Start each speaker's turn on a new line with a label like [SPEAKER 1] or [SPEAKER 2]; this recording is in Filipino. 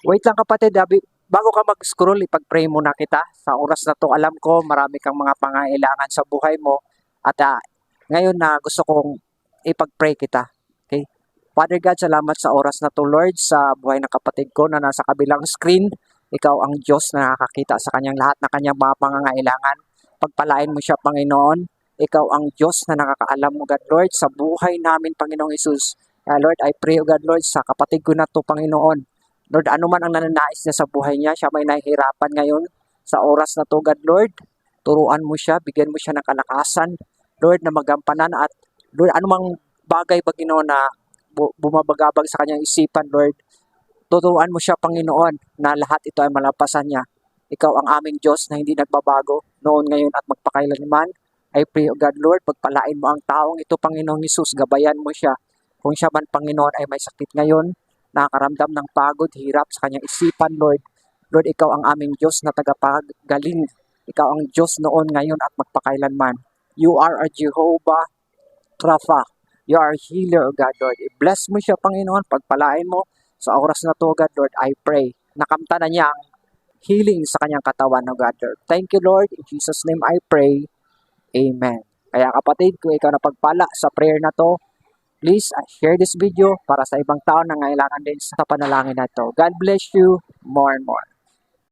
[SPEAKER 1] Wait lang kapatid, bago ka mag-scroll, ipag-pray muna kita. Sa oras na to, alam ko marami kang mga pangailangan sa buhay mo. At ngayon na gusto kong ipag-pray kita. Okay? Father God, salamat sa oras na to, Lord, sa buhay ng kapatid ko na nasa kabilang screen. Ikaw ang Diyos na nakakakita sa kanyang lahat na kanyang mga pangangailangan. Pagpalain mo siya, Panginoon. Ikaw ang Diyos na nakakaalam mo, God, Lord, sa buhay namin, Panginoong Isus. Lord, I pray, God, Lord, sa kapatid ko na to, Panginoon. Lord, ano man ang nananais niya sa buhay niya, siya may nahihirapan ngayon sa oras na to, God, Lord. Turuan mo siya, bigyan mo siya ng kalakasan, Lord, na magampanan at Lord, anumang bagay, Panginoon, na bumabagabag sa kanyang isipan, Lord, tuturuan mo siya, Panginoon, na lahat ito ay malampasan niya. Ikaw ang aming Diyos na hindi nagbabago noon, ngayon at magpakailanman. I pray, O God, Lord, pagpalain mo ang taong ito, Panginoong Isus, gabayan mo siya. Kung siya man, Panginoon, ay may sakit ngayon, nakakaramdam ng pagod, hirap sa kanyang isipan, Lord. Lord, ikaw ang aming Diyos na tagapagaling. Ikaw ang Diyos noon, ngayon at magpakailanman. You are a Jehovah Rapha. You are a healer, O God, Lord. I-bless mo siya, Panginoon. Pagpalain mo sa oras na to, God, Lord, I pray. Nakamta na niya ang healing sa kanyang katawan, O God, Lord. Thank you, Lord. In Jesus' name I pray. Amen. Kaya kapatid, kung ikaw napagpala sa prayer na to, please share this video para sa ibang tao na ngailangan din sa panalangin na to. God bless you more and more.